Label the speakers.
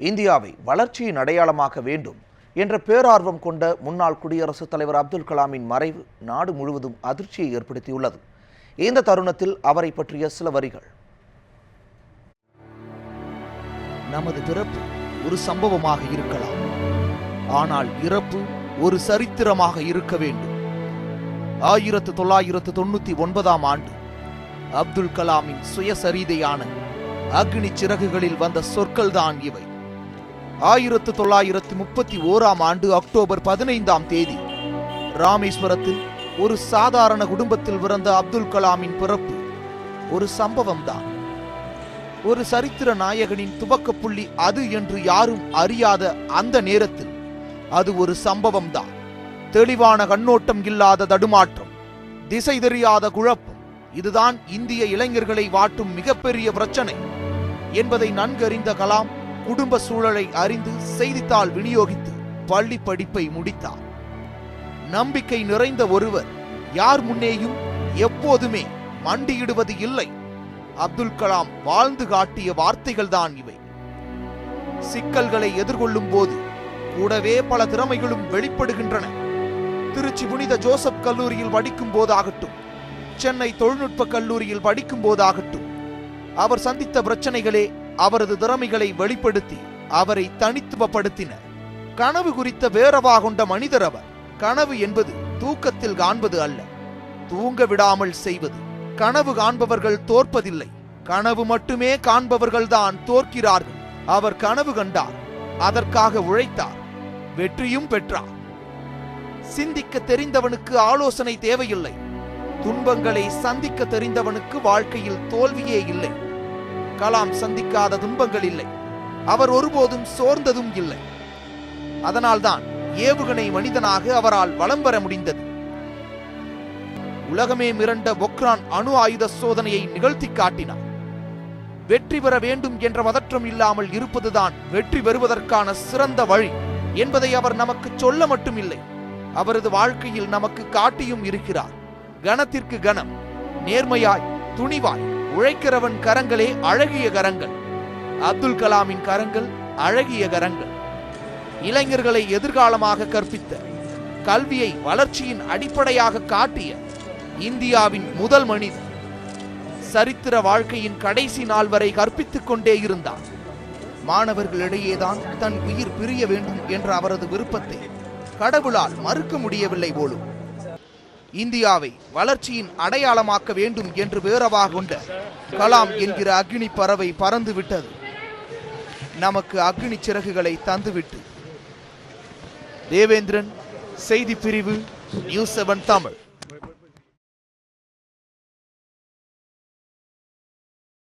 Speaker 1: இந்தியாவை வளர்ச்சியின் அடையாளமாக்க வேண்டும் என்ற பேரார்வம் கொண்ட முன்னாள் குடியரசுத் தலைவர் அப்துல் கலாமின் மறைவு நாடு முழுவதும் அதிர்ச்சியை ஏற்படுத்தியுள்ளது. இந்த தருணத்தில் அவரை பற்றிய சில வரிகள்.
Speaker 2: நமது பிறப்பு ஒரு சம்பவமாக இருக்கலாம், ஆனால் இறப்பு ஒரு சரித்திரமாக இருக்க வேண்டும். 1999 ஆண்டு அப்துல் கலாமின் சுயசரிதையான அக்னி சிறகுகளில் வந்த சொற்கள்தான் இவை. 1931 ஆண்டு அக்டோபர் 15 ராமேஸ்வரத்தில் ஒரு சாதாரண குடும்பத்தில் பிறந்த அப்துல் கலாமின் பிறப்பு ஒரு சம்பவம் தான். ஒரு சரித்திர நாயகனின் துவக்க புள்ளி அது என்று யாரும் அறியாத அந்த நேரத்தில் அது ஒரு சம்பவம் தான். தெளிவான கண்ணோட்டம் இல்லாத தடுமாற்றம், திசை தெரியாத குழப்பம், இதுதான் இந்திய இளைஞர்களை வாட்டும் மிகப்பெரிய பிரச்சனை என்பதை நன்கறிந்த கலாம் குடும்ப சூழலை அறிந்து செய்தித்தாள் விநியோகித்து பள்ளி படிப்பை முடித்தார். நம்பிக்கை நிறைந்த ஒருவர் யார் முன்னேயும் எப்போதுமே மண்டியிடுவது இல்லை. அப்துல் கலாம் வாழ்ந்து காட்டிய வார்த்தைகள் தான் இவை. சிக்கல்களை எதிர்கொள்ளும் போது கூடவே பல திறமைகளும் வெளிப்படுகின்றன. திருச்சி புனித ஜோசப் கல்லூரியில் படிக்கும் போதாகட்டும், சென்னை தொழில்நுட்ப கல்லூரியில் படிக்கும் போதாகட்டும், அவர் சந்தித்த பிரச்சனைகளே அவரது திறமைகளை வெளிப்படுத்தி அவரை தனித்துவப்படுத்தின. கனவு குறித்த வேறவா கொண்ட மனிதர் அவர். கனவு என்பது தூக்கத்தில் காண்பது அல்ல, தூங்க விடாமல் செய்வது. கனவு காண்பவர்கள் தோற்பதில்லை, கனவு மட்டுமே காண்பவர்கள் தான் தோற்கிறார்கள். அவர் கனவு கண்டார், அதற்காக உழைத்தார், வெற்றியும் பெற்றார். சிந்திக்க தெரிந்தவனுக்கு ஆலோசனை தேவையில்லை. துன்பங்களை சந்திக்க தெரிந்தவனுக்கு வாழ்க்கையில் தோல்வியே இல்லை. கலாம் சந்திக்காத துன்பங்கள் இல்லை, அவர் ஒருபோதும் சோர்ந்ததும் இல்லை. அதனால்தான் ஏவுகணை மனிதனாக அவரால் வலம் வர முடிந்தது. உலகமே மிரண்ட பொக்ரான் அணு ஆயுத சோதனையை நிகழ்த்தி காட்டினார். வெற்றி பெற வேண்டும் என்ற பதற்றம் இல்லாமல் இருப்பதுதான் வெற்றி பெறுவதற்கான சிறந்த வழி என்பதை அவர் நமக்கு சொல்ல மட்டுமில்லை, அவரது வாழ்க்கையில் நமக்கு காட்டியும் இருக்கிறார். கணத்திற்கு கணம், நேர்மையாய் துணிவாய் உழைக்கிறவன் கரங்களே அழகிய கரங்கள். அப்துல் கலாமின் கரங்கள் அழகிய கரங்கள். இளைஞர்களை எதிர்காலமாக கற்பித்த, கல்வியை வளர்ச்சியின் அடிப்படையாக காட்டிய இந்தியாவின் முதல் மனிதர். சரித்திர வாழ்க்கையின் கடைசி நாள் வரை கற்பித்துக் கொண்டே இருந்தார். மாணவர்களிடையேதான் தன் உயிர் பிரிய வேண்டும் என்ற அவரது விருப்பத்தை கடவுளால் மறுக்க முடியவில்லை போலும். இந்தியாவை வளர்ச்சியின் அடையாளமாக்க வேண்டும் என்று வேறவா கொண்ட கலாம் என்கிற அக்னி பறவை பறந்து விட்டது. நமக்கு அக்னி சிறகுகளை தந்துவிட்டு. தேவேந்திரன், செய்தி பிரிவு, நியூஸ் 7 தமிழ்.